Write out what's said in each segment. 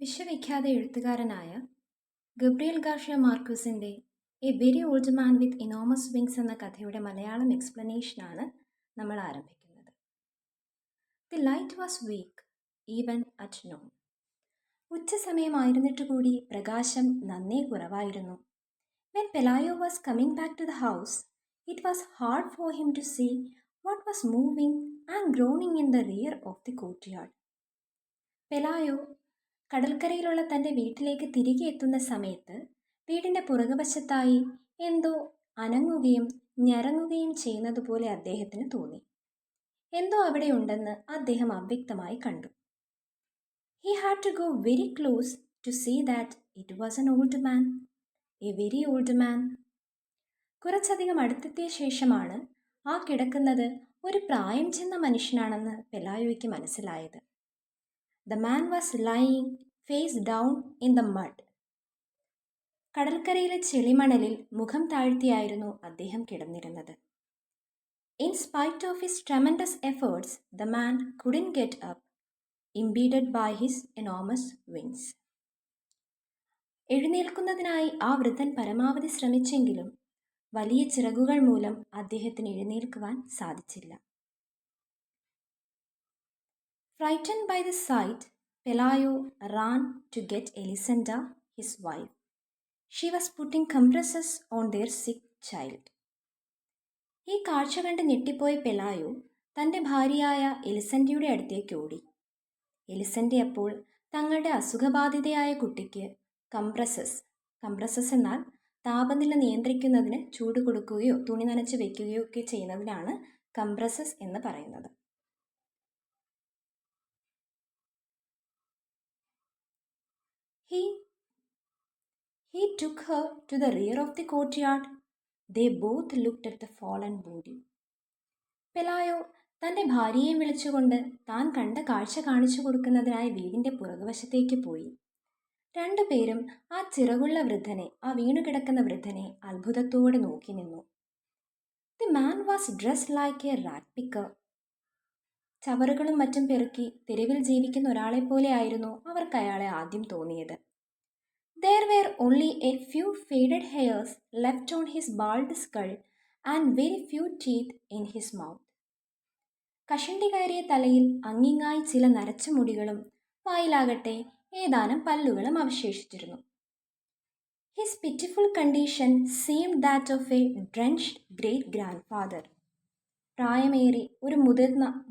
വിശ്വവിഖ്യാത എഴുത്തുകാരനായ Gabriel Garcia മാർക്വസിൻ്റെ a very old man with enormous wings എന്ന കഥയുടെ മലയാളം എക്സ്പ്ലനേഷനാണ് നമ്മൾ ആരംഭിക്കുന്നത്. The light was weak even at noon. ഉച്ചസമയമായിരുന്നിട്ട് കൂടി പ്രകാശം നന്നേ കുറവായിരുന്നു. When Pelayo was coming back to the house, it was hard for him to see what was moving and groaning in the rear of the courtyard. Pelayo കടൽക്കരയിലുള്ള തൻ്റെ വീട്ടിലേക്ക് തിരികെ എത്തുന്ന സമയത്ത് വീടിൻ്റെ പുറകുവശത്തായി എന്തോ അനങ്ങുകയും ഞരങ്ങുകയും ചെയ്യുന്നതുപോലെ അദ്ദേഹത്തിന് തോന്നി. എന്തോ അവിടെ ഉണ്ടെന്ന് അദ്ദേഹം അവ്യക്തമായി കണ്ടു. He had to go very close to see that it was an old man, a very old man. കുറച്ചധികം അടുത്തെത്തിയ ശേഷമാണ് ആ കിടക്കുന്നത് ഒരു പ്രായം ചെന്ന മനുഷ്യനാണെന്ന് പെലായോയ്ക്ക് മനസ്സിലായത്. The man was lying face down in the mud. കടൽക്കരയിലെ ചെളിമണലിൽ മുഖം താഴ്ത്തിയായിരുന്നു അദ്ദേഹം കിടന്നിരുന്നത്. In spite of his tremendous efforts, the man couldn't get up, impeded by his enormous wings. എഴുന്നേൽക്കുന്നതിനായി ആ വൃദ്ധൻ പരമാവധി ശ്രമിച്ചെങ്കിലും വലിയ ചിറകുകൾ മൂലം അദ്ദേഹത്തിന് എഴുന്നേൽക്കുവാൻ സാധിച്ചില്ല. Frightened by the sight, Pelayo ran to get Elisenda, his wife. She was putting compresses on their sick child. ഈ കാഴ്ച കണ്ട് ഞെട്ടിപ്പോയ പെലായോ തൻ്റെ ഭാര്യയായ എലിസൻഡയുടെ അടുത്തേക്ക് ഓടി. എലിസൻഡ അപ്പോൾ തങ്ങളുടെ അസുഖബാധിതയായ കുട്ടിക്ക് കംപ്രസസ് എന്നാൽ താപനില നിയന്ത്രിക്കുന്നതിന് ചൂട് കൊടുക്കുകയോ തുണി നനച്ച് വയ്ക്കുകയോ ഒക്കെ ചെയ്യുന്നതിനാണ് കംപ്രസസ് എന്ന് പറയുന്നത്. He took her to the rear of the courtyard. They both looked at the fallen body. പെലായോ തൻ്റെ ഭാര്യയെ വിളിച്ചുകൊണ്ട് താൻ കണ്ട കാഴ്ച കാണിച്ചു കൊടുക്കുന്നതിനായി വീടിൻ്റെ പുറകുവശത്തേക്ക് പോയി. രണ്ടുപേരും ആ ചിറകുള്ള വൃദ്ധനെ, ആ വീണുകിടക്കുന്ന വൃദ്ധനെ അത്ഭുതത്തോടെ നോക്കി നിന്നു. The man was dressed like a rag picker. ചവറുകളും മറ്റും പെറുക്കി തെരുവിൽ ജീവിക്കുന്ന ഒരാളെപ്പോലെ ആയിരുന്നു അവർക്ക് അയാളെ ആദ്യം തോന്നിയത്. There were only a few faded hairs left on his bald skull and very few teeth in his mouth. കഷണ്ടി കയറിയ തലയിൽ അങ്ങിങ്ങായി ചില നരച്ച മുടികളും വായിലാകട്ടെ ഏതാനും പല്ലുകളും അവശേഷിച്ചിരുന്നു. His pitiful condition seemed that of a drenched great-grandfather. പ്രായമേറി ഒരു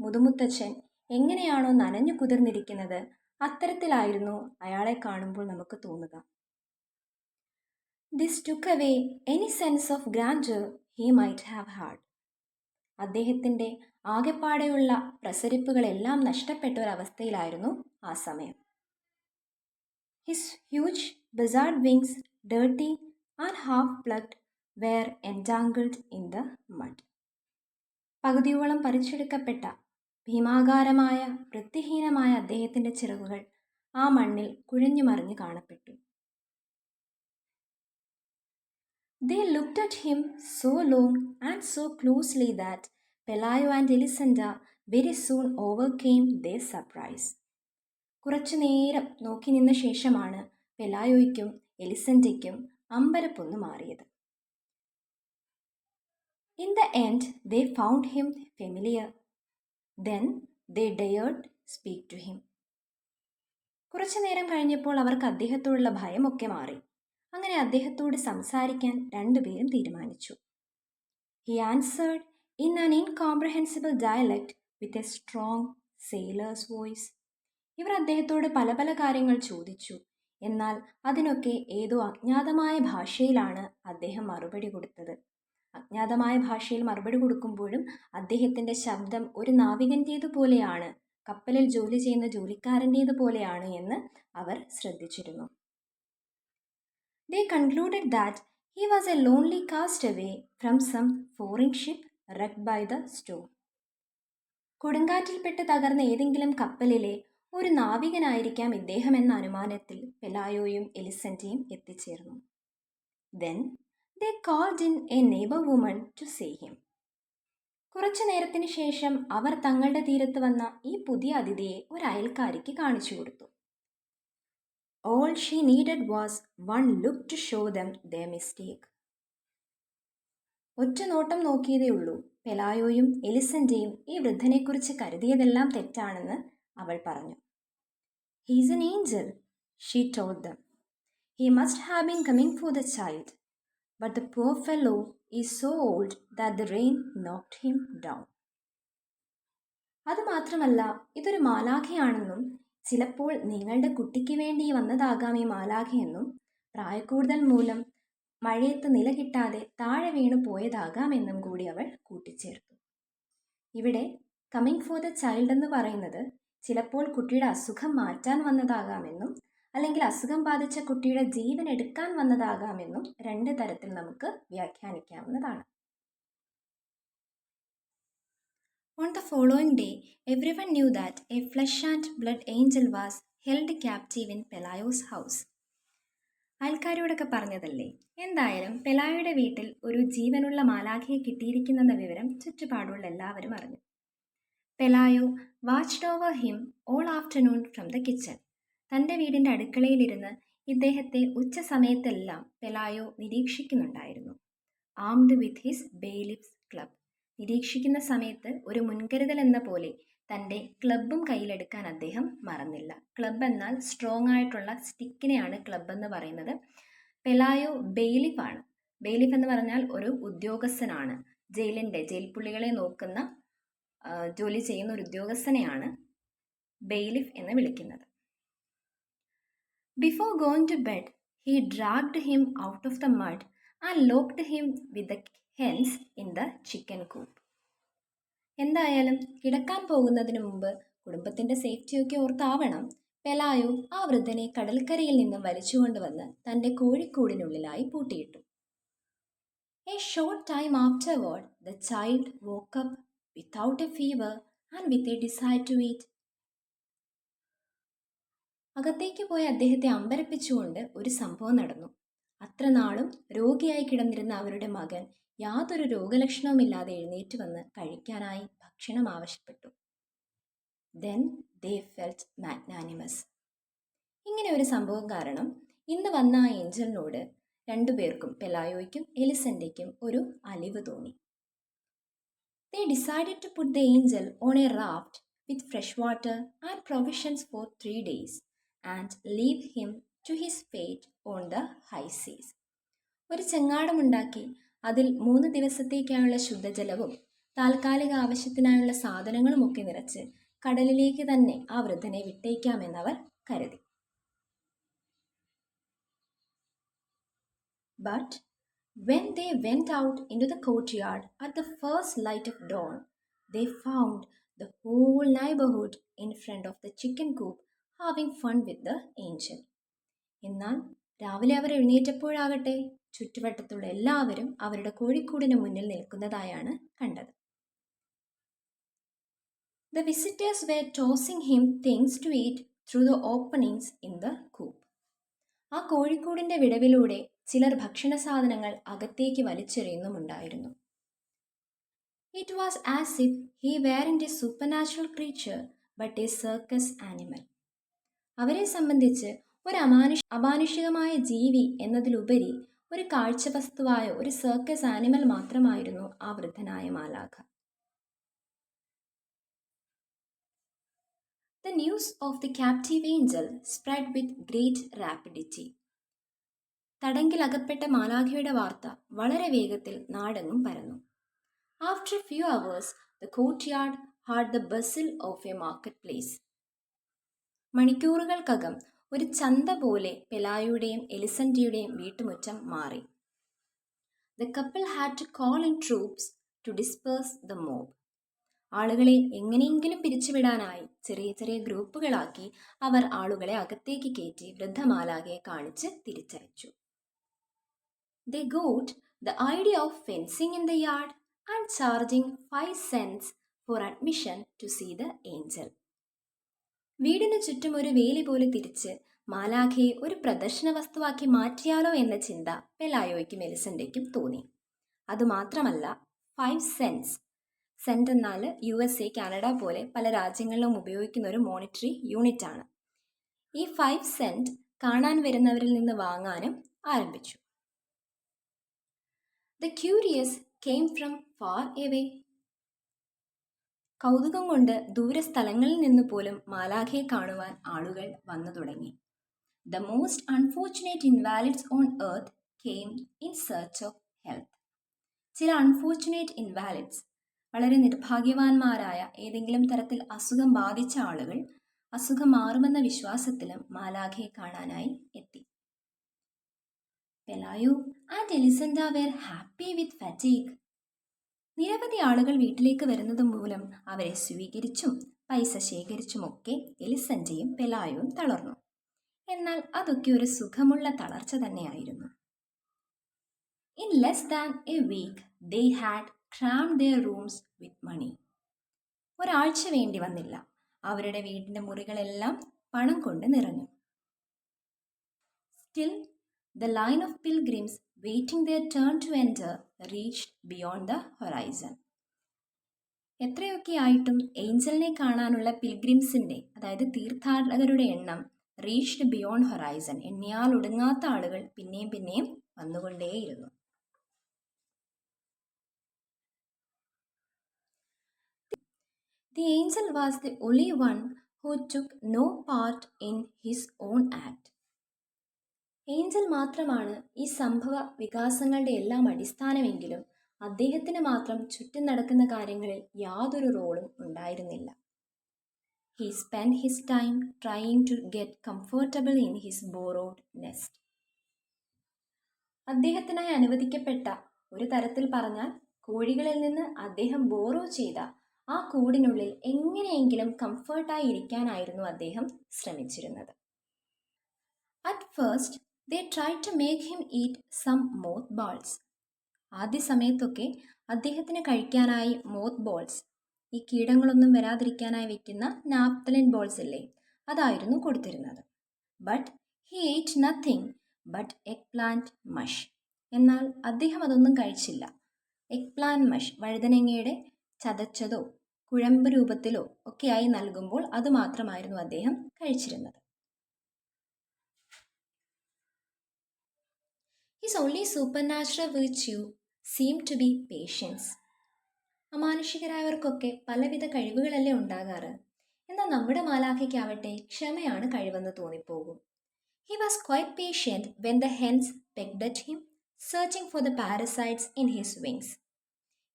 മുതുമുത്തച്ഛൻ എങ്ങനെയാണോ നനഞ്ഞു കുതിർന്നിരിക്കുന്നത് അത്തരത്തിലായിരുന്നു അയാളെ കാണുമ്പോൾ നമുക്ക് തോന്നുക. This took away any sense of grandeur he might have had. അദ്ദേഹത്തിൻ്റെ ആകെപ്പാടെയുള്ള പ്രസരിപ്പുകളെല്ലാം നഷ്ടപ്പെട്ട ഒരവസ്ഥയിലായിരുന്നു ആ സമയം. His huge bizarre wings, dirty and half-plucked, were entangled in the mud. പകുതിയോളം പറിച്ചെടുക്കപ്പെട്ട ഭീമാകാരമായ വൃത്തിഹീനമായ അദ്ദേഹത്തിൻ്റെ ചിറകുകൾ ആ മണ്ണിൽ കുഴഞ്ഞു മറിഞ്ഞു കാണപ്പെട്ടു. They looked at him so long and so closely that Pelayo and Elisenda very soon overcame their surprise. കുറച്ചു നേരം നോക്കി നിന്ന ശേഷമാണ് പെലായോയ്ക്കും എലിസൻഡയ്ക്കും അമ്പരപ്പൊന്നു മാറിയത്. In the end, they found him familiar. Then they dared speak to him. കുറച്ചു നേരം കഴിഞ്ഞപ്പോൾ അവർക്ക് അദ്ദേഹത്തോടുള്ള ഭയമൊക്കെ മാറി. അങ്ങനെ അദ്ദേഹത്തോട് സംസാരിക്കാൻ രണ്ടുപേരും തീരുമാനിച്ചു. He answered in an incomprehensible dialect with a strong sailor's voice. ഇവർ അദ്ദേഹത്തോട് പല പല കാര്യങ്ങൾ ചോദിച്ചു. എന്നാൽ അതിനൊക്കെ ഏതോ അജ്ഞാതമായ ഭാഷയിലാണ് അദ്ദേഹം മറുപടി കൊടുത്തത്. അജ്ഞാതമായ ഭാഷയിൽ മറുപടി കൊടുക്കുമ്പോഴും അദ്ദേഹത്തിൻ്റെ ശബ്ദം ഒരു നാവികൻ്റേതുപോലെയാണ്, കപ്പലിൽ ജോലി ചെയ്യുന്ന ജോലിക്കാരൻ്റേതുപോലെയാണ് എന്ന് അവർ ശ്രദ്ധിച്ചിരുന്നു. They concluded that he was a lonely castaway from some foreign ship wrecked by the storm. കൊടുങ്കാറ്റിൽപ്പെട്ട് തകർന്ന ഏതെങ്കിലും കപ്പലിലെ ഒരു നാവികനായിരിക്കാം ഇദ്ദേഹം എന്ന അനുമാനത്തിൽ പെലായോയും എലിസൻഡയും എത്തിച്ചേർന്നു. Then they called in a neighbor woman to see him. കുറച്ചു നേരത്തിന് ശേഷം അവർ തങ്ങളുടെ തീരത്ത് വന്ന ഈ പുതിയ അതിഥിയെ ഒരു അയൽക്കാരിക്ക് കാണിച്ചു കൊടുത്തു. All she needed was one look to show them their mistake. ഒറ്റ നോട്ടം നോക്കിയതേയുള്ളൂ. പെലായോയും എലിസന്റെയും ഈ വൃദ്ധനെക്കുറിച്ച് കരുതിയതെല്ലാം തെറ്റാണെന്ന് അവൾ പറഞ്ഞു. "He's an angel," she told them. "He must have been coming for the child. But the poor fellow is so old that the rain knocked him down." അതുമാത്രമല്ല, ഇതൊരു മാലാഖയാണെന്നും ചിലപ്പോൾ നിങ്ങളുടെ കുട്ടിക്ക് വേണ്ടി വന്നതാകാം ഈ മാലാഖയെന്നും പ്രായക്കൂടുതൽ മൂലം മഴയത്ത് നിലകിട്ടാതെ താഴെ വീണു പോയതാകാമെന്നും കൂടി അവൾ കൂട്ടിച്ചേർത്തു. ഇവിടെ കമ്മിങ് ഫോർ ദ ചൈൽഡ് എന്ന് പറയുന്നത് ചിലപ്പോൾ കുട്ടിയുടെ അസുഖം മാറ്റാൻ വന്നതാകാമെന്നും അല്ലെങ്കിൽ അസുഖം ബാധിച്ച കുട്ടിയുടെ ജീവൻ എടുക്കാൻ വന്നതാകാമെന്നും രണ്ട് തരത്തിൽ നമുക്ക് വ്യാഖ്യാനിക്കാവുന്നതാണ്. On the following day, everyone knew that a flesh and blood angel was held captive in Pelayo's house. അയൽക്കാരോടൊക്കെ പറഞ്ഞതല്ലേ. എന്തായാലും പെലായുടെ വീട്ടിൽ ഒരു ജീവനുള്ള മാലാഖയെ കിട്ടിയിരിക്കുന്നെന്ന വിവരം ചുറ്റുപാടുള്ള എല്ലാവരും അറിഞ്ഞു. Pelayo watched over him all afternoon from the kitchen. തൻ്റെ വീടിൻ്റെ അടുക്കളയിലിരുന്ന് ഇദ്ദേഹത്തെ ഉച്ച സമയത്തെല്ലാം പെലായോ നിരീക്ഷിക്കുന്നുണ്ടായിരുന്നു. Armed with his bailiff's club. നിരീക്ഷിക്കുന്ന സമയത്ത് ഒരു മുൻകരുതൽ എന്ന പോലെ തൻ്റെ ക്ലബും കയ്യിലെടുക്കാൻ അദ്ദേഹം മറന്നില്ല. ക്ലബ് എന്നാൽ സ്ട്രോങ് ആയിട്ടുള്ള സ്റ്റിക്കിനെയാണ് ക്ലബ് എന്ന് പറയുന്നത്. പെലായോ ബെയിലിഫാണ്. ബെയിലിഫ് എന്ന് പറഞ്ഞാൽ ഒരു ഉദ്യോഗസ്ഥനാണ്. ജയിൽ പുള്ളികളെ നോക്കുന്ന ജോലി ചെയ്യുന്ന ഒരു ഉദ്യോഗസ്ഥനെയാണ് ബെയിലിഫ് എന്ന് വിളിക്കുന്നത്. Before going to bed he dragged him out of the mud and locked him with the hens in the chicken coop. എന്തായാലും കിടക്കാൻ പോകുന്നതിന് മുമ്പ് കുടുംബത്തിൻ്റെ സേഫ്റ്റിയൊക്കെ ഓർത്താവണം പെലായോ ആ വൃദ്ധനെ കടൽക്കരയിൽ നിന്നും വലിച്ചുകൊണ്ടുവന്ന് തൻ്റെ കോഴിക്കൂടിനുള്ളിലായി പൂട്ടിയിട്ടു. A short time afterward, the child woke up without a fever and with a desire to eat. അകത്തേക്ക് പോയി അദ്ദേഹത്തെ അമ്പരപ്പിച്ചുകൊണ്ട് ഒരു സംഭവം നടന്നു. അത്ര നാളും രോഗിയായി കിടന്നിരുന്ന അവരുടെ മകൻ യാതൊരു രോഗലക്ഷണവുമില്ലാതെ എഴുന്നേറ്റ് വന്ന് കഴിക്കാനായി ഭക്ഷണം ആവശ്യപ്പെട്ടു. Then they felt magnanimous. ഇങ്ങനെ ഒരു സംഭവം കാരണം ഇന്ന് വന്ന ആ ഏഞ്ചലിനോട് രണ്ടുപേർക്കും, പെലായോയ്ക്കും എലിസന്റയ്ക്കും ഒരു അലിവ് തോന്നി. They decided to put the angel on a raft with fresh water and provisions for 3 days and leave him to his fate on the high seas. ഒരു ചെങ്ങാടമുണ്ടാക്കി അതിൽ 3 ദിവസത്തേക്കായുള്ള ശുദ്ധജലവും താൽക്കാലിക ആവശ്യത്തിനായുള്ള സാധനങ്ങളുമൊക്കെ നിറച്ച് കടലിലേക്ക് തന്നെ ആ വൃദ്ധനെ വിട്ടേക്കാമെന്നവർ കരുതി. But when they went out into the courtyard at the first light of dawn, they found the whole neighborhood in front of the chicken coop having fun with the angel. എന്നാൽ രാവിലെ അവർ എഴുന്നേറ്റപ്പോഴാകട്ടെ ചുറ്റുവട്ടത്തുള്ള എല്ലാവരും അവരുടെ കോഴിക്കൂടിന് മുന്നിൽ നിൽക്കുന്നതായാണ് കണ്ടത്. The visitors were tossing him things to eat through the openings in the coop. ആ കോഴിക്കൂടിൻ്റെ വിടവിലൂടെ ചിലർ ഭക്ഷണ സാധനങ്ങൾ അകത്തേക്ക് വലിച്ചെറിയുന്നുമുണ്ടായിരുന്നു. It was as if he weren't a supernatural creature but a circus animal. അവരെ സംബന്ധിച്ച് ഒരു അമാനുഷികമായ ജീവി എന്നതിലുപരി ഒരു കാഴ്ചവസ്തുവായ ഒരു സർക്കസ് ആനിമൽ മാത്രമായിരുന്നു ആ വൃദ്ധനായ മാലാഖ. The news of the captive angel spread with great rapidity. തടങ്കിൽ അകപ്പെട്ട മാലാഖയുടെ വാർത്ത വളരെ വേഗത്തിൽ നാടെങ്ങും പരന്നു. After a few hours, the courtyard had the bustle of a marketplace. മണിക്കൂറുകൾക്കകം ഒരു ചന്ത പോലെ പെലായുടെയും എലിസന്റയുടെയും വീട്ടുമുറ്റം മാറി. The couple had to call in troops to disperse the mob. ആളുകളെ എങ്ങനെയെങ്കിലും പിരിച്ചുവിടാനായി ചെറിയ ചെറിയ ഗ്രൂപ്പുകളാക്കി അവർ ആളുകളെ അകത്തേക്ക് കയറ്റി വൃദ്ധമാലാഖയെ കാണിച്ച് തിരിച്ചയച്ചു. They got the idea of fencing in the yard and charging 5 cents for admission to see the angel. വീടിന് ചുറ്റും ഒരു വേലി പോലെ തിരിച്ച് മാലാഖയെ ഒരു പ്രദർശന വസ്തുവാക്കി മാറ്റിയാലോ എന്ന ചിന്ത പെലായോയ്ക്കും എലിസന്റയ്ക്കും തോന്നി. അതുമാത്രമല്ല, 5 cents. സെന്റ് എന്നാൽ USA, കാനഡ പോലെ പല രാജ്യങ്ങളിലും ഉപയോഗിക്കുന്ന ഒരു മോണിറ്ററി യൂണിറ്റ് ആണ്. ഈ 5 cent കാണാൻ വരുന്നവരിൽ നിന്ന് വാങ്ങാനും ആരംഭിച്ചു. The curious came from far away. കൗതുകം കൊണ്ട് ദൂരസ്ഥലങ്ങളിൽ നിന്ന് പോലും മാലാഖയെ കാണുവാൻ ആളുകൾ വന്നു തുടങ്ങി. The most unfortunate invalids on earth came in search of health. ചില അൺഫോർച്ചുനേറ്റ് ഇൻവാലിഡ്സ്, വളരെ നിർഭാഗ്യവാന്മാരായ ഏതെങ്കിലും തരത്തിൽ അസുഖം ബാധിച്ച ആളുകൾ അസുഖം മാറുമെന്ന വിശ്വാസത്തിലും മാലാഖയെ കാണാനായി എത്തി. Pelayo and Elisenda were happy with fatigue. നിരവധി ആളുകൾ വീട്ടിലേക്ക് വരുന്നത് മൂലം അവരെ സ്വീകരിച്ചും പൈസ ശേഖരിച്ചുമൊക്കെ എലിസൻഡയും പെലായോയും തളർന്നു. എന്നാൽ അതൊക്കെ ഒരു സുഖമുള്ള തളർച്ച തന്നെയായിരുന്നു. In less than a week, they had crammed their rooms with money. ഒരാഴ്ച വേണ്ടി വന്നില്ല, അവരുടെ വീടിൻ്റെ മുറികളെല്ലാം പണം കൊണ്ട് നിറഞ്ഞു. Still, the line of pilgrims waiting their turn to enter reached beyond the horizon. എത്രയൊക്കെ ആയിട്ടും ഏഞ്ചലിനെ കാണാനുള്ള പിൽഗ്രിംസിൻ്റെ, അതായത് തീർത്ഥാടകരുടെ എണ്ണം റീച്ച്ഡ് ബിയോണ്ട് ഹൊറൈസൺ, എണ്ണിയാൽ ഒടുങ്ങാത്ത ആളുകൾ പിന്നെയും പിന്നെയും വന്നുകൊണ്ടേയിരുന്നു. The angel was the only one who took no part in his own act. Angel മാത്രമാണ് ഈ സംഭവ വികാസങ്ങളുടെ എല്ലാം അടിസ്ഥാനമെങ്കിലും അദ്ദേഹത്തിന് മാത്രം ചുറ്റും നടക്കുന്ന കാര്യങ്ങളിൽ യാതൊരു റോളും ഉണ്ടായിരുന്നില്ല. He spent his time trying to get comfortable in his borrowed nest. അദ്ദേഹത്തിനായി അനുവദിക്കപ്പെട്ട, ഒരു തരത്തിൽ പറഞ്ഞാൽ കോഴികളിൽ നിന്ന് അദ്ദേഹം ബോറോ ചെയ്ത ആ കൂടിനുള്ളിൽ എങ്ങനെയെങ്കിലും കംഫർട്ടായി ഇരിക്കാനായിരുന്നു അദ്ദേഹം ശ്രമിച്ചിരുന്നത്. At first, they tried to make him eat some mothballs. ആദ്യ സമയത്തൊക്കെ അദ്ദേഹത്തിന് കഴിക്കാനായി മോത്ത് ബോൾസ്, ഈ കീടങ്ങളൊന്നും വരാതിരിക്കാനായി വയ്ക്കുന്ന നാപ്തലിൻ ബോൾസ് ഇല്ലേ, അതായിരുന്നു കൊടുത്തിരുന്നത്. But he ate nothing but eggplant mush. എന്നാൽ അദ്ദേഹം അതൊന്നും കഴിച്ചില്ല. എഗ്പ്ലാന്റ് മഷ്, വഴുതനങ്ങയുടെ ചതച്ചതോ കുഴമ്പ് രൂപത്തിലോ ഒക്കെയായി നൽകുമ്പോൾ അതുമാത്രമായിരുന്നു അദ്ദേഹം കഴിച്ചിരുന്നത്. His only supernatural virtue seemed to be patience. അമാനുഷികരായവർക്കൊക്കെ പലവിധ കഴിവുകളല്ലേ ഉണ്ടാകാറ്, എന്നാൽ നമ്മുടെ മാലാഖയ്ക്കാവട്ടെ ക്ഷമയാണ് കഴിവെന്ന് തോന്നിപ്പോകും. He was quite patient when the hens pecked at him, searching for the parasites in his wings.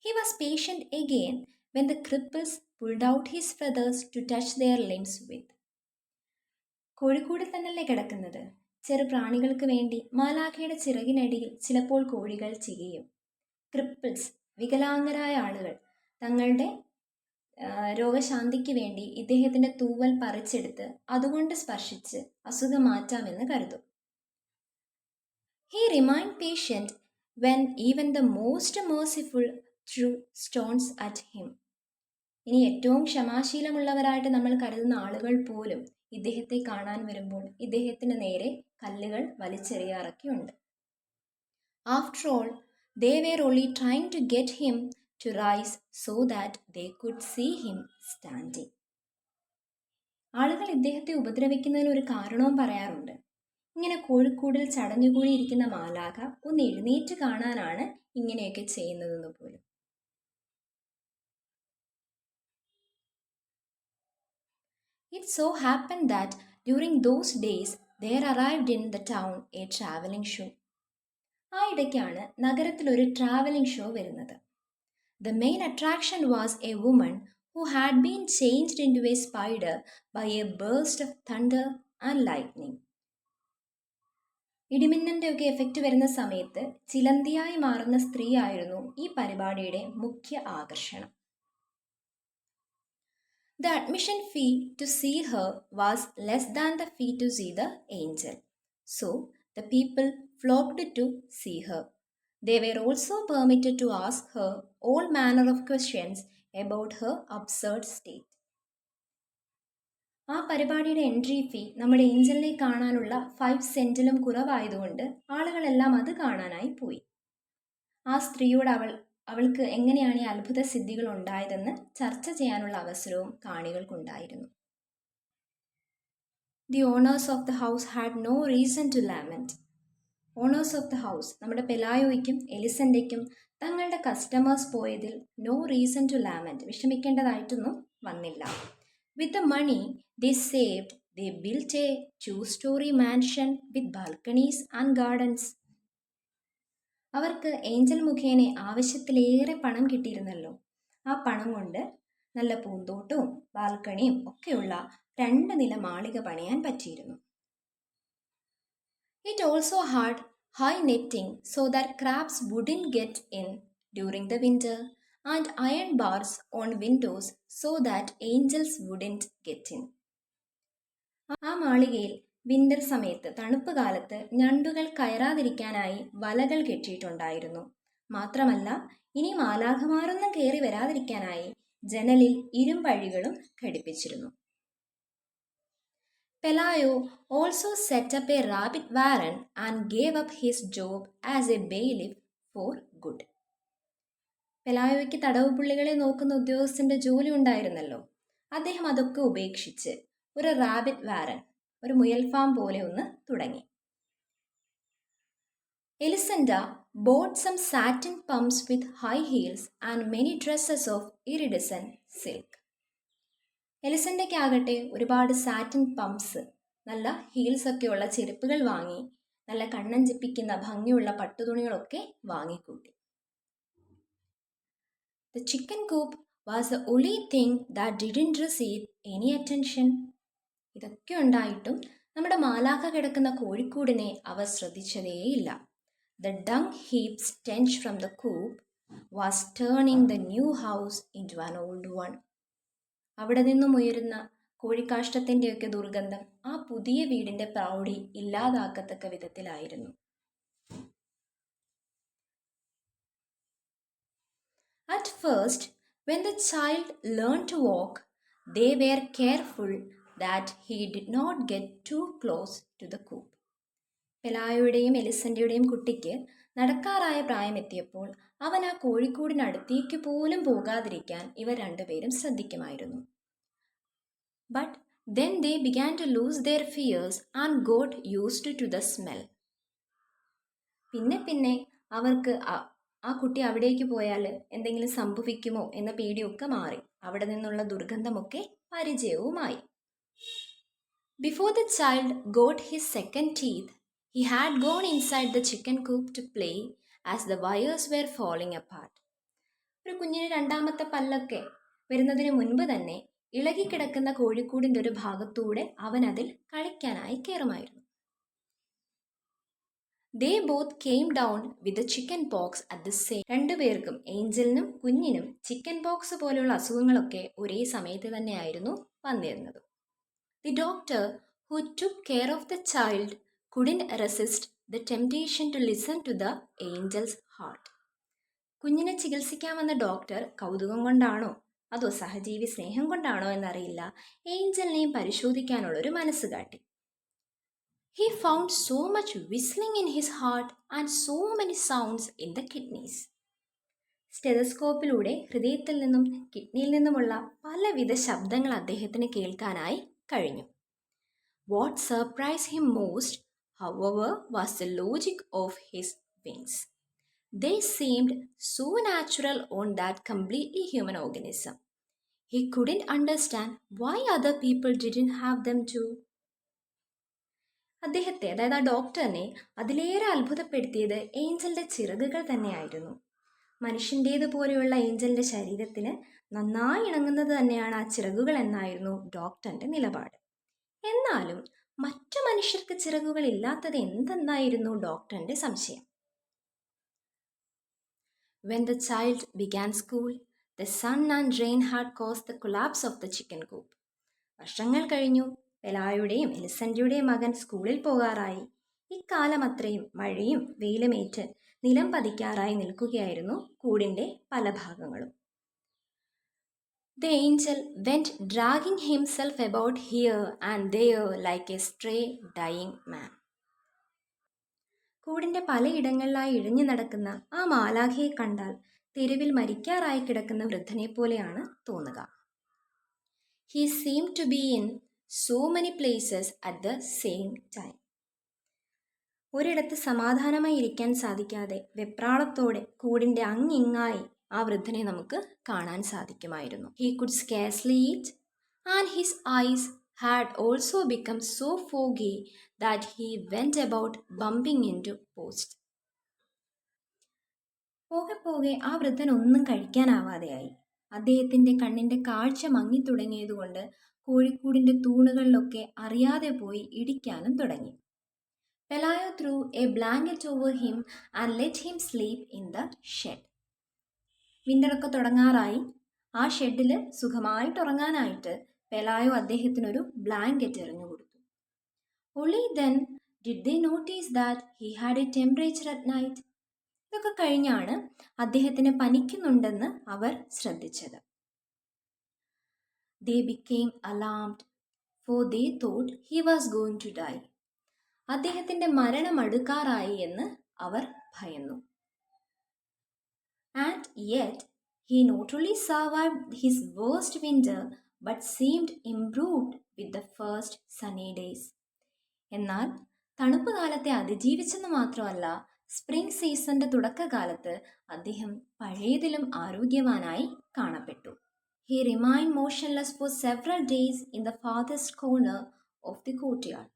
He was patient again when the cripples pulled out his feathers to touch their limbs with. കോഴിക്കൂടിൽ തന്നല്ലേ കിടക്കുന്നത്, ചെറു പ്രാണികൾക്ക് വേണ്ടി മാലാഖയുടെ ചിറകിനടിയിൽ ചിലപ്പോൾ കോഴികൾ ചികയും. ക്രിപ്പിൾസ്, വികലാംഗരായ ആളുകൾ തങ്ങളുടെ രോഗശാന്തിക്ക് വേണ്ടി ഇദ്ദേഹത്തിൻ്റെ തൂവൽ പറിച്ചെടുത്ത് അതുകൊണ്ട് സ്പർശിച്ച് അസുഖം മാറ്റാമെന്ന് കരുതും. He remained patient when even the most merciful threw stones at him. ഇനി ഏറ്റവും ക്ഷമാശീലമുള്ളവരായിട്ട് നമ്മൾ കരുതുന്ന ആളുകൾ പോലും ഇദ്ദേഹത്തെ കാണാൻ വരുമ്പോൾ ഇദ്ദേഹത്തിന് നേരെ കല്ലുകൾ വലിച്ചെറിയാറൊക്കെയുണ്ട്. After all, they were only trying to get him to rise so that they could see him standing. ആളുകൾ ഇദ്ദേഹത്തെ ഉപദ്രവിക്കുന്നതിന് ഒരു കാരണവും പറയാറുണ്ട്. ഇങ്ങനെ കോഴിക്കൂടിൽ ചടഞ്ഞുകൂടിയിരിക്കുന്ന മാലാഖ ഒന്ന് എഴുന്നേറ്റ് കാണാനാണ് ഇങ്ങനെയൊക്കെ ചെയ്യുന്നതെന്ന് പോലും. It so happened that during those days there arrived in the town a traveling show. ആ ഇടയ്ക്കാണ് നഗരത്തിൽ ഒരു ട്രാവലിംഗ് ഷോ വരുന്നത്. The main attraction was a woman who had been changed into a spider by a burst of thunder and lightning. ഇടിമിന്നൻ്റെ ഒക്കെ effect വരുന്ന സമയത്ത് ചിലന്തിയായി മാറുന്ന സ്ത്രീ ആയിരുന്നു ഈ പരിപാടിയുടെ മുഖ്യ ആകർഷണം. The admission fee to see her was less than the fee to see the angel. So the people flocked to see her. They were also permitted to ask her all manner of questions about her absurd state. ആ പരിപാടിയുടെ entry fee നമ്മുടെ ഏഞ്ചലിനെ കാണാനുള്ള 5 സെന്റിലും കുറവായതുകൊണ്ട് ആളുകളെല്ലാം അത് കാണാനായി പോയി. ആ സ്ത്രീയോട് അവൾക്ക് എങ്ങനെയാണ് ഈ അത്ഭുത സിദ്ധികൾ ഉണ്ടായതെന്ന് ചർച്ച ചെയ്യാനുള്ള അവസരവും കാണികൾക്കുണ്ടായിരുന്നു. The owners of the house had no reason to lament. Honours of the house നമ്മുടെ പെലായോയ്ക്കും എലിസൻ്റെയ്ക്കും തങ്ങളുടെ കസ്റ്റമേഴ്സ് പോയതിൽ നോ റീസൺ ടു ലാമെൻറ്റ് വിഷമിക്കേണ്ടതായിട്ടൊന്നും വന്നില്ല. With the money they saved they built a 2-story mansion with balconies and gardens. അവർക്ക് Angel മുഖേന ആവശ്യത്തിലേറെ പണം കിട്ടിയിരുന്നല്ലോ. ആ പണം കൊണ്ട് നല്ല പൂന്തോട്ടവും ബാൽക്കണിയും ഒക്കെയുള്ള 2 നില മാളിക പണിയാൻ പറ്റിയിരുന്നു. It also had high netting so that crabs wouldn't get in during the winter, and iron bars on windows so that angels wouldn't get in. ആ മാളികയിൽ വിന്റർ സമയത്ത് തണുപ്പ് കാലത്ത് ഞണ്ടുകൾ കയറാതിരിക്കാനായി വലകൾ കെട്ടിയിട്ടുണ്ടായിരുന്നു. മാത്രമല്ല ഇനി മാലാഖമാരൊന്നും കയറി വരാതിരിക്കാനായി ജനലിൽ ഇരുമ്പഴികളും ഘടിപ്പിച്ചിരുന്നു. Pelayo also set up a rabbit warren and gave up his job as a bailiff for good. പെലായോയ്ക്ക് തടവുപുള്ളികളെ നോക്കുന്ന ഉദ്യോഗസ്ഥന്റെ ജോലി ഉണ്ടായിരുന്നല്ലോ. അദ്ദേഹം അതൊക്കെ ഉപേക്ഷിച്ച് ഒരു റാബിറ്റ് വാരൻ, ഒരു മുയൽ ഫാം പോലെ ഒന്ന് തുടങ്ങി. എലിസൻഡ bought some satin pumps with high heels and many dresses of iridescent silk. എലിസൻ്റെക്കാകട്ടെ ഒരുപാട് സാറ്റിൻ പംപ്സ്, നല്ല ഹീൽസ് ഒക്കെയുള്ള ചെരുപ്പുകൾ വാങ്ങി, നല്ല കണ്ണഞ്ചിപ്പിക്കുന്ന ഭംഗിയുള്ള പട്ടുതുണികളൊക്കെ വാങ്ങിക്കൂട്ടി. The chicken coop was the only thing that didn't receive any attention. ഇതൊക്കെ ഉണ്ടായിട്ടും നമ്മുടെ മാലാഖ കിടക്കുന്ന കോഴിക്കൂടിനെ അവർ ശ്രദ്ധിച്ചതേയില്ല. The dung heap stench from the coop was turning the new house into an old one. അവിടെ നിന്നും ഉയരുന്ന കോഴിക്കാഷ്ടത്തിൻ്റെയൊക്കെ ദുർഗന്ധം ആ പുതിയ വീടിൻ്റെ പ്രൗഢി ഇല്ലാതാക്കത്തക്ക വിധത്തിലായിരുന്നു. At first, when the child learned to walk, they were careful that he did not get too close to the coop. പെലായോയുടെയും എലിസൻ്റെയുടെയും കുട്ടിക്ക് നടക്കാറായ പ്രായമെത്തിയപ്പോൾ അവൻ ആ കോഴിക്കൂടിനടുത്തേക്ക് പോലും പോകാതിരിക്കാൻ ഇവർ രണ്ടുപേരും ശ്രദ്ധിക്കുമായിരുന്നു. But then they began to lose their fears and got used to the smell. പിന്നെ അവർക്ക് ആ കുട്ടി അവിടേക്ക് പോയാൽ എന്തെങ്കിലും സംഭവിക്കുമോ എന്ന പേടിയൊക്കെ മാറി. അവിടെ നിന്നുള്ള ദുർഗന്ധമൊക്കെ പരിചയവുമായി. Before the child got his second teeth, he had gone inside the chicken coop to play as the wires were falling apart. ഒരു കുഞ്ഞിന് രണ്ടാമത്തെ പല്ലൊക്കെ വരുന്നതിന് മുൻപ് തന്നെ ഇളകിക്കിടക്കുന്ന കോഴിക്കൂടിൻ്റെ ഒരു ഭാഗത്തൂടെ അവൻ അതിൽ കളിക്കാനായി കയറുമായിരുന്നു. They both came down with the chicken pox at the same. രണ്ടുപേർക്കും, ഏഞ്ചലിനും കുഞ്ഞിനും ചിക്കൻ പോക്സ് പോലെയുള്ള അസുഖങ്ങളൊക്കെ ഒരേ സമയത്ത് തന്നെയായിരുന്നു വന്നിരുന്നത്. The doctor who took care of the child couldn't resist the temptation to listen to the angel's heart. കുഞ്ഞിനെ ചികിത്സിക്കാൻ വന്ന ഡോക്ടർ കൗതുകം കൊണ്ടാണോ അതോ സഹജീവി സ്നേഹം കൊണ്ടാണോ എന്നറിയില്ല, ഏഞ്ചലിനെയും പരിശോധിക്കാനുള്ളൊരു മനസ്സ് കാട്ടി. He found so much whistling in his heart and so many sounds in the kidneys. സ്റ്റെതസ്കോപ്പിലൂടെ ഹൃദയത്തിൽ നിന്നും കിഡ്നിയിൽ നിന്നുമുള്ള പലവിധ ശബ്ദങ്ങൾ അദ്ദേഹത്തിന് കേൾക്കാനായി കഴിഞ്ഞു. What surprised him most, however, was the logic of his wings. They seemed so natural on that completely human organism. He couldn't understand why other people didn't have them too. അദ്ദേഹത്തെ, അതായത് ആ ഡോക്ടറിനെ അതിലേറെ അത്ഭുതപ്പെടുത്തിയത് ഏഞ്ചലിൻ്റെ ചിറകുകൾ തന്നെയായിരുന്നു. മനുഷ്യൻ്റേതുപോലെയുള്ള ഏഞ്ചലിൻ്റെ ശരീരത്തിന് നന്നായി ഇണങ്ങുന്നത് തന്നെയാണ് ആ ചിറകുകൾ എന്നായിരുന്നു ഡോക്ടറിൻ്റെ നിലപാട്. എന്നാലും മറ്റു മനുഷ്യർക്ക് ചിറകുകൾ ഇല്ലാത്തത് എന്തെന്നായിരുന്നു ഡോക്ടറിൻ്റെ സംശയം. When the child began school, the sun and rain had caused the collapse of the chicken coop. വർഷങ്ങൾ കഴിഞ്ഞു. പെലായുടെയും എലിസൻ്റെയുടെയും മകൻ സ്കൂളിൽ പോകാറായി. ഇക്കാലം അത്രയും മഴയും വെയിലുമേറ്റ് നിലം പതിക്കാറായി നിൽക്കുകയായിരുന്നു കൂടിൻ്റെ പല ഭാഗങ്ങളും. The angel went dragging himself about here and there like a stray dying man. കൂടിൻ്റെ പലയിടങ്ങളിലായി ഇഴഞ്ഞു നടക്കുന്ന ആ മാലാഖയെ കണ്ടാൽ തെരുവിൽ മരിക്കാറായി കിടക്കുന്ന വൃദ്ധനെ പോലെയാണ് തോന്നുക. He seemed to be in so many places at the same time. ഒരിടത്ത് സമാധാനമായി ഇരിക്കാൻ സാധിക്കാതെ വെപ്രാളത്തോടെ കൂടിൻ്റെ അങ്ങിങ്ങായി ആ വൃദ്ധനെ നമുക്ക് കാണാൻ സാധിക്കുമായിരുന്നു. He could scarcely eat, and his eyes had also become so foggy that he went about bumping into posts. പോകെ പോകെ ആ വൃദ്ധൻ ഒന്നും കഴിക്കാനാവാതെയായി. അദ്ദേഹത്തിൻ്റെ കണ്ണിൻ്റെ കാഴ്ച മങ്ങിത്തുടങ്ങിയതുകൊണ്ട് കോഴിക്കൂടിൻ്റെ തൂണുകളിലൊക്കെ അറിയാതെ പോയി ഇടിക്കാനും തുടങ്ങി. Pelayo threw a blanket over him and let him sleep in the shed. വിൻ്ററൊക്കെ തുടങ്ങാറായി. ആ ഷെഡിൽ സുഖമായിട്ട് ഉറങ്ങാനായിട്ട് പെലായോ അദ്ദേഹത്തിനൊരു ബ്ലാങ്കറ്റ് എറിഞ്ഞു കൊടുത്തു. Only then did they notice that he had a temperature at night. ഇതൊക്കെ കഴിഞ്ഞാണ് അദ്ദേഹത്തിന് പനിക്കുന്നുണ്ടെന്ന് അവർ ശ്രദ്ധിച്ചത്. They became alarmed, for they thought he was going to die. അദ്ദേഹത്തിൻ്റെ മരണം അടുക്കാറായി എന്ന് അവർ ഭയന്നു. And yet he not only survived his worst winter but seemed improved with the first sunny days. എന്നാൽ തണുപ്പ് കാലത്തെ അതിജീവിച്ചെന്ന് മാത്രമല്ല, സ്പ്രിംഗ് സീസണിൻ്റെ തുടക്കകാലത്ത് അദ്ദേഹം പഴയതിലും ആരോഗ്യവാനായി കാണപ്പെട്ടു. He remained motionless for several days in the farthest corner of the courtyard.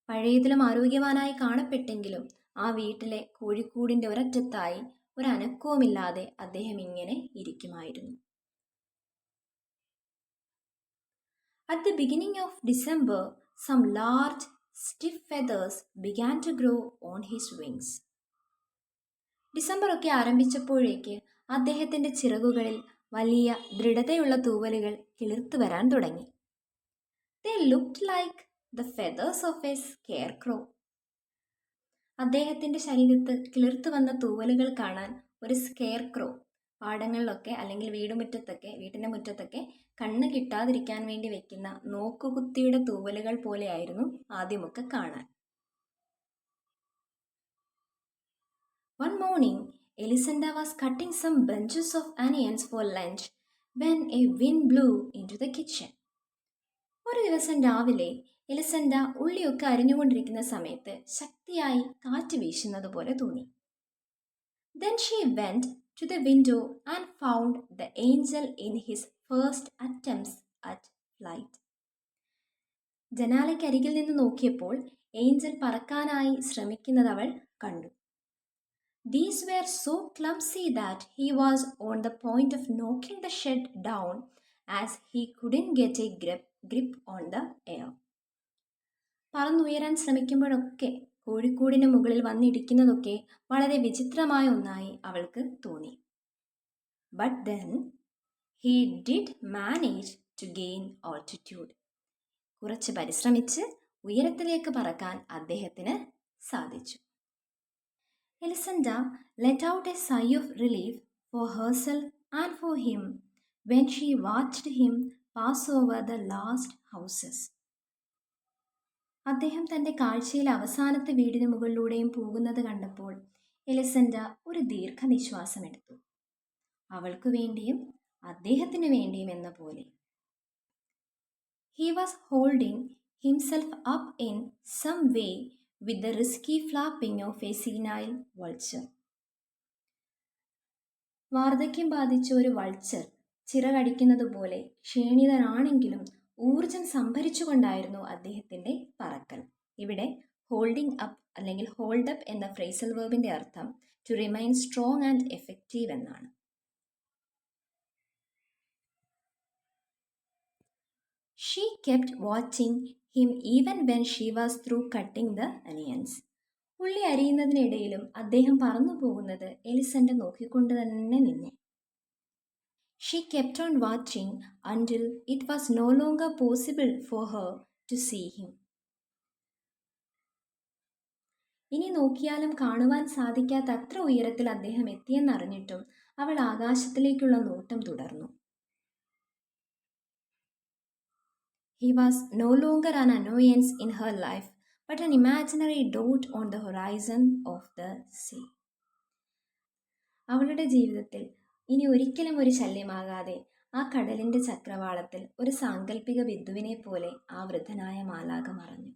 പഴയതിലും ആരോഗ്യവാനായി കാണപ്പെട്ടെങ്കിലും ആ വീട്ടിലെ കോഴിക്കൂടിൻ്റെ ഒരറ്റത്തായി ഒരനക്കവുമില്ലാതെ അദ്ദേഹം ഇങ്ങനെ ഇരിക്കുമായിരുന്നു. At the beginning of December, some large, stiff feathers began to grow on his wings. ഡിസംബറൊക്കെ ആരംഭിച്ചപ്പോഴേക്ക് അദ്ദേഹത്തിൻ്റെ ചിറകുകളിൽ വലിയ ദൃഢതയുള്ള തൂവലുകൾ കിളിർത്തു വരാൻ തുടങ്ങി. They looked like the feathers of a scarecrow. അദ്ദേഹത്തിൻ്റെ ശരീരത്ത് കിളിർത്തു വന്ന തൂവലുകൾ കാണാൻ ഒരു സ്കെയർക്രോ, പാടങ്ങളിലൊക്കെ അല്ലെങ്കിൽ വീട്ടിൻ്റെ മുറ്റത്തൊക്കെ കണ്ണ് കിട്ടാതിരിക്കാൻ വേണ്ടി വെക്കുന്ന നോക്കുകുത്തിയുടെ തൂവലുകൾ പോലെയായിരുന്നു ആദ്യമൊക്കെ കാണാൻ. One morning, Elisenda was cutting some bunches of onions for lunch when a wind blew into the kitchen. ഒരു ദിവസം രാവിലെ എലിസണ്ട ഉള്ളിയൊക്കെ അരിഞ്ഞുകൊണ്ടിരിക്കുന്ന സമയത്ത് ശക്തിയായി കാറ്റ് വീശുന്നത് പോലെ തോന്നി. Then she went to the window and found the angel in his first attempts at flight. ജനാലയ്ക്കരികിൽ നിന്ന് നോക്കിയപ്പോൾ ഏഞ്ചൽ പറക്കാനായി ശ്രമിക്കുന്നത് അവൾ കണ്ടു. These were so clumsy that he was on the point of knocking the shed down as he couldn't get a grip on the air. പറന്നുയരാൻ ശ്രമിക്കുമ്പോഴൊക്കെ കോഴിക്കൂടിന് മുകളിൽ വന്നിടിക്കുന്നതൊക്കെ വളരെ വിചിത്രമായ ഒന്നായി അവൾക്ക് തോന്നി. But then he did manage to gain altitude. കുറച്ച് പരിശ്രമിച്ച് ഉയരത്തിലേക്ക് പറക്കാൻ അദ്ദേഹത്തിന് സാധിച്ചു. Elisenda let out a sigh of relief for herself and for him when she watched him pass over the last houses. അദ്ദേഹം തൻ്റെ കാഴ്ചയിലെ അവസാനത്തെ വീടിന് മുകളിലൂടെയും പോകുന്നത് കണ്ടപ്പോൾ എലിസണ്ട ഒരു ദീർഘനിശ്വാസമെടുത്തു. അവൾക്കു വേണ്ടിയും അദ്ദേഹത്തിനു വേണ്ടിയും എന്ന പോലെ. He was holding himself up in some way with the risky flapping of a senile vulture. വാർദ്ധക്യം ബാധിച്ച ഒരു വൾച്ചർ ചിറകടിക്കുന്നത് പോലെ ക്ഷീണിതനാണെങ്കിലും ഊർജം സംഭരിച്ചുകൊണ്ടായിരുന്നു അദ്ദേഹത്തിൻ്റെ പറക്കൽ. ഇവിടെ ഹോൾഡിംഗ് അപ്പ് അല്ലെങ്കിൽ ഹോൾഡ് അപ്പ് എന്ന ഫ്രേസൽ വേർബിൻ്റെ അർത്ഥം to remain strong and effective എന്നാണ്. She kept watching him even when she was through cutting the onions. ഉള്ളി അരിയുന്നതിനിടയിലും അദ്ദേഹം പറന്നു പോകുന്നത് എലിസണ്ട നോക്കിക്കൊണ്ട് തന്നെ നിന്നു. She kept on watching until it was no longer possible for her to see him. ഇനി നോക്കിയാലും കാണുവാൻ സാധിക്കാത്ത അത്ര ഉയരത്തിൽ അദ്ദേഹം എത്തിയെന്നറിഞ്ഞിട്ടും അവൾ ആകാശത്തിലേക്കുള്ള നോട്ടം തുടർന്നു. He was no longer an annoyance in her life, but an imaginary dot on the horizon of the sea. അവളുടെ ജീവിതത്തിൽ ഇനി ഒരിക്കലും ഒരു ശല്യമാകാതെ ആ കടലിൻ്റെ ചക്രവാളത്തിൽ ഒരു സാങ്കല്പിക ബിന്ദുവിനെ പോലെ ആ വൃദ്ധനായ മാലാഖ മറഞ്ഞു.